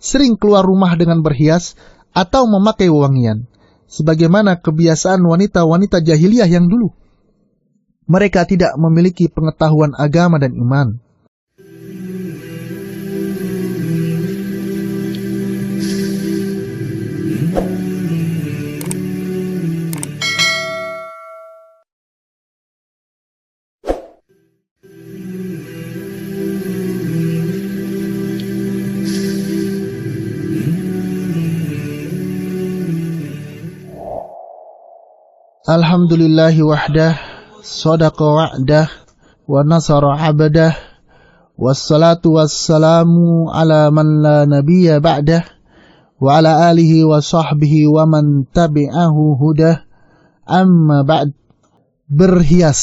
sering keluar rumah dengan berhias atau memakai wewangian, sebagaimana kebiasaan wanita-wanita jahiliyah yang dulu. Mereka tidak memiliki pengetahuan agama dan iman. Alhamdulillahi wahdah, sadaqa wa'dah, wa nasara abdah, wassalatu wassalamu ala man la nabiyya ba'dah, wa ala alihi wa sahbihi wa man tabi'ahu hudah, amma ba'd. Berhias.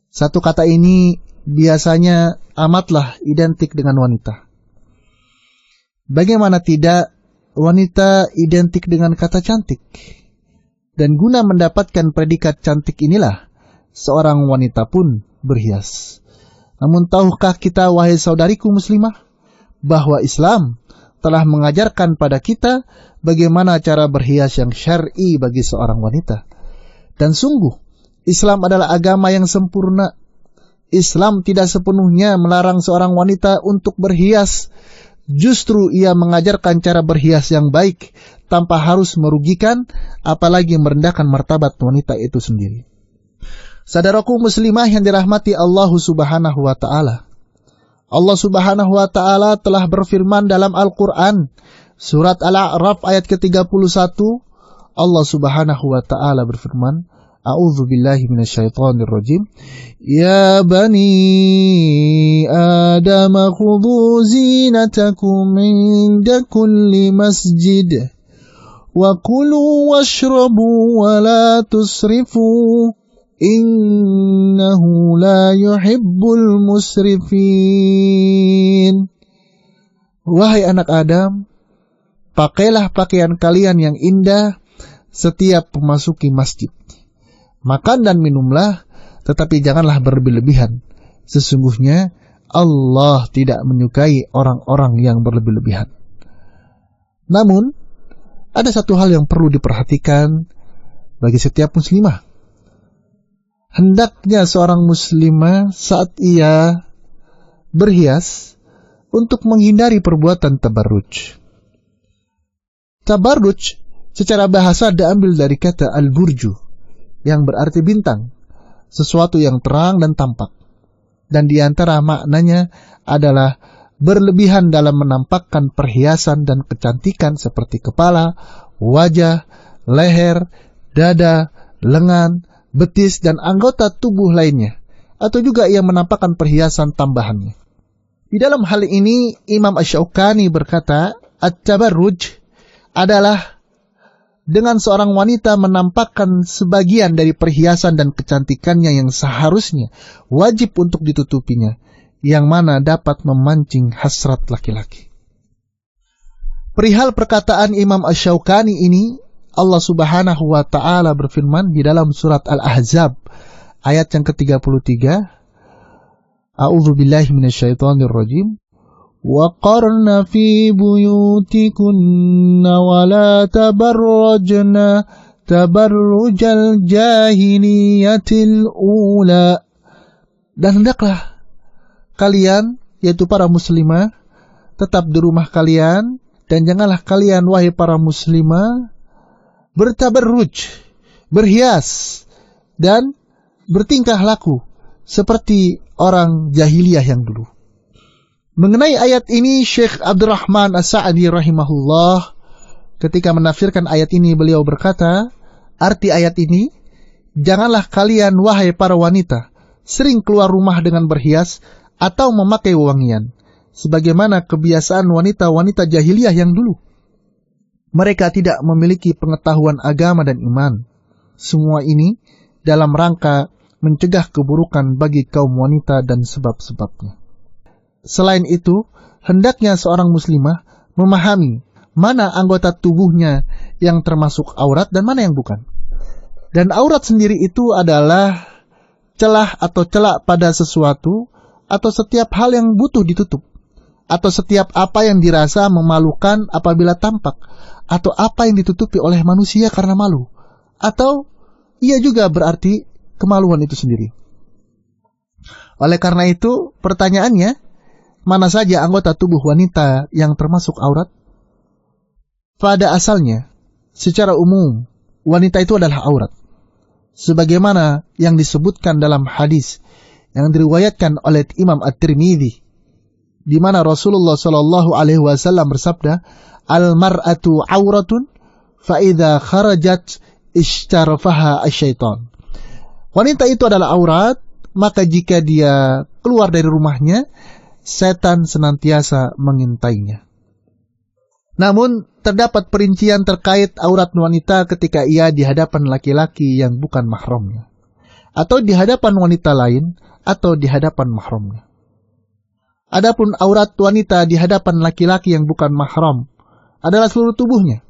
Satu kata ini biasanya amatlah identik dengan wanita. Bagaimana tidak, wanita identik dengan kata cantik. Dan guna mendapatkan predikat cantik inilah, seorang wanita pun berhias. Namun tahukah kita, wahai saudariku muslimah, bahwa Islam telah mengajarkan pada kita bagaimana cara berhias yang syar'i bagi seorang wanita. Dan sungguh, Islam adalah agama yang sempurna. Islam tidak sepenuhnya melarang seorang wanita untuk berhias. Justru ia mengajarkan cara berhias yang baik, tanpa harus merugikan, apalagi merendahkan martabat wanita itu sendiri. Saudaraku muslimah yang dirahmati Allah Subhanahu wa Ta'ala. Allah Subhanahu wa Ta'ala telah berfirman dalam Al-Quran, surat Al-A'raf ayat ke-31, Allah Subhanahu wa Ta'ala berfirman, A'udzu billahi minasyaitonir rajim. Ya bani Adam khudhu zinatakum inda kulli masjid wa kulu washrabu wa la tusrifu innahu la yuhibbul musrifin. Wahai anak Adam, pakailah pakaian kalian yang indah setiap memasuki masjid. Makan dan minumlah, tetapi janganlah berlebih-lebihan. Sesungguhnya Allah tidak menyukai orang-orang yang berlebih-lebihan. Namun, ada satu hal yang perlu diperhatikan bagi setiap muslimah. Hendaknya seorang muslimah saat ia berhias untuk menghindari perbuatan tabarruj. Tabarruj secara bahasa diambil dari kata al-burju, yang berarti bintang, sesuatu yang terang dan tampak. Dan di antara maknanya adalah berlebihan dalam menampakkan perhiasan dan kecantikan seperti kepala, wajah, leher, dada, lengan, betis, dan anggota tubuh lainnya. Atau juga ia menampakkan perhiasan tambahannya. Di dalam hal ini, Imam Asy-Syaukani berkata, at-tabarruj adalah dengan seorang wanita menampakkan sebagian dari perhiasan dan kecantikannya yang seharusnya wajib untuk ditutupinya, yang mana dapat memancing hasrat laki-laki. Perihal perkataan Imam Asy-Syaukani ini, Allah Subhanahu wa Ta'ala berfirman di dalam surat Al-Ahzab ayat yang ke-33, A'udzu billahi minasyaitonir rajim. وَقَرْنَ فِي بُيُوتِكُنَّ وَلَا تَبَرَّجْنَ تَبَرُّجَ الْجَاهِلِيَّةِ الْأُولَى. Dan hendaklah kalian, yaitu para muslimah, tetap di rumah kalian, dan janganlah kalian, wahai para muslimah, bertabarruj, berhias, dan bertingkah laku seperti orang jahiliyah yang dulu. Mengenai ayat ini, Syekh Abdurrahman As-Sa'di rahimahullah, ketika menafsirkan ayat ini, beliau berkata, arti ayat ini, janganlah kalian, wahai para wanita, sering keluar rumah dengan berhias atau memakai wewangian, sebagaimana kebiasaan wanita-wanita jahiliyah yang dulu. Mereka tidak memiliki pengetahuan agama dan iman. Semua ini dalam rangka mencegah keburukan bagi kaum wanita dan sebab-sebabnya. Selain itu, hendaknya seorang muslimah memahami mana anggota tubuhnya yang termasuk aurat dan mana yang bukan. Dan aurat sendiri itu adalah celah atau celak pada sesuatu atau setiap hal yang butuh ditutup. atau setiap apa yang dirasa memalukan apabila tampak, atau apa yang ditutupi oleh manusia karena malu, atau ia juga berarti kemaluan itu sendiri. Oleh karena itu, pertanyaannya, mana saja anggota tubuh wanita yang termasuk aurat? Pada asalnya, secara umum, wanita itu adalah aurat. Sebagaimana yang disebutkan dalam hadis yang diriwayatkan oleh Imam At-Tirmidzi, di mana Rasulullah Shallallahu Alaihi Wasallam bersabda, "Al-mar'atu auratun, fa idza kharajat ishtarafaha asyaiton." Wanita itu adalah aurat, maka jika dia keluar dari rumahnya, setan senantiasa mengintainya. Namun, terdapat perincian terkait aurat wanita ketika ia di hadapan laki-laki yang bukan mahramnya, atau di hadapan wanita lain, atau di hadapan mahramnya. Adapun aurat wanita di hadapan laki-laki yang bukan mahram adalah seluruh tubuhnya.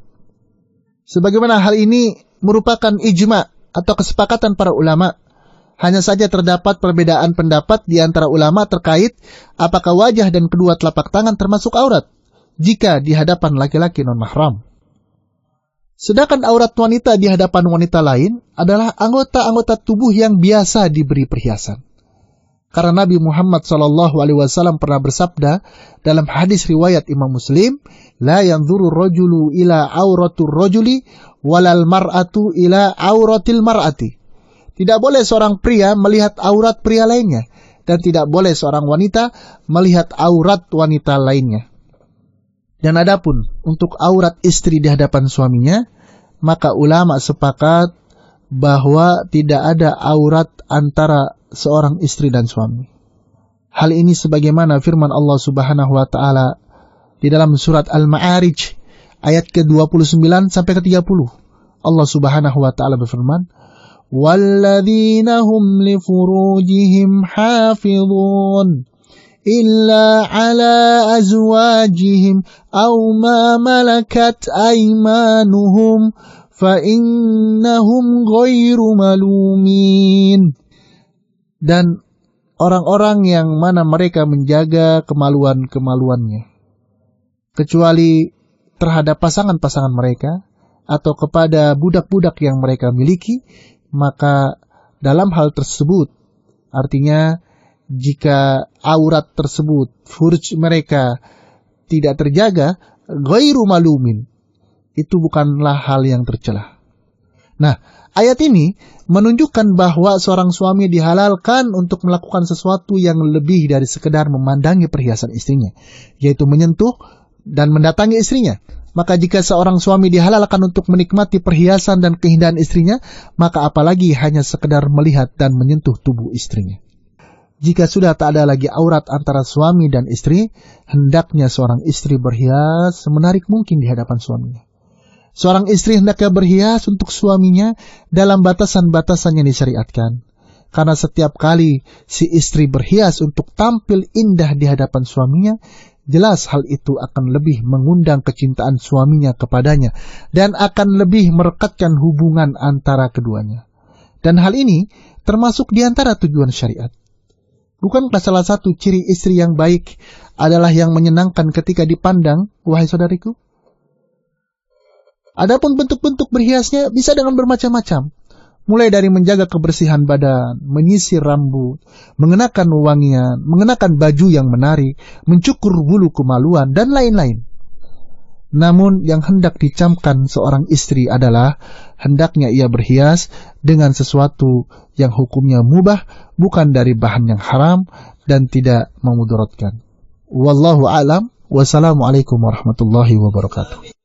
Sebagaimana hal ini merupakan ijma atau kesepakatan para ulama, hanya saja terdapat perbedaan pendapat di antara ulama terkait apakah wajah dan kedua telapak tangan termasuk aurat jika di hadapan laki-laki non-mahram. Sedangkan aurat wanita di hadapan wanita lain adalah anggota-anggota tubuh yang biasa diberi perhiasan. Karena Nabi Muhammad SAW pernah bersabda dalam hadis riwayat Imam Muslim, "La yanzuru rajulu ila auratur rajuli, walal mar'atu ila auratil mar'ati." Tidak boleh seorang pria melihat aurat pria lainnya, dan tidak boleh seorang wanita melihat aurat wanita lainnya. Dan adapun untuk aurat istri di hadapan suaminya, maka ulama sepakat bahwa tidak ada aurat antara seorang istri dan suami. Hal ini sebagaimana firman Allah Subhanahu wa taala di dalam surat Al-Ma'arij ayat ke-29 sampai ke-30. Allah Subhanahu wa taala berfirman, "Walladzina hum li furujihim hafizun illa ala azwajihim aw ma malakat aymanuhum fa innahum ghairu malumin." Dan orang-orang yang mana mereka menjaga kemaluan-kemaluannya, kecuali terhadap pasangan-pasangan mereka atau kepada budak-budak yang mereka miliki, maka dalam hal tersebut, artinya jika aurat tersebut, furuj mereka tidak terjaga, ghairu malumin, itu bukanlah hal yang tercela. Nah, ayat ini menunjukkan bahwa seorang suami dihalalkan untuk melakukan sesuatu yang lebih dari sekedar memandangi perhiasan istrinya, yaitu menyentuh dan mendatangi istrinya. Maka jika seorang suami dihalalkan untuk menikmati perhiasan dan keindahan istrinya, maka apalagi hanya sekedar melihat dan menyentuh tubuh istrinya. Jika sudah tak ada lagi aurat antara suami dan istri, hendaknya seorang istri berhias semenarik mungkin di hadapan suaminya. Seorang istri hendaknya berhias untuk suaminya dalam batasan-batasan yang disyariatkan. Karena setiap kali si istri berhias untuk tampil indah di hadapan suaminya, jelas hal itu akan lebih mengundang kecintaan suaminya kepadanya dan akan lebih merekatkan hubungan antara keduanya. Dan hal ini termasuk di antara tujuan syariat. Bukankah salah satu ciri istri yang baik adalah yang menyenangkan ketika dipandang, wahai saudariku? Adapun bentuk-bentuk berhiasnya bisa dengan bermacam-macam. Mulai dari menjaga kebersihan badan, menyisir rambut, mengenakan wangian, mengenakan baju yang menarik, mencukur bulu kemaluan, dan lain-lain. Namun yang hendak dicamkan seorang istri adalah hendaknya ia berhias dengan sesuatu yang hukumnya mubah, bukan dari bahan yang haram dan tidak memudaratkan. Wallahu a'lam. Wassalamualaikum warahmatullahi wabarakatuh.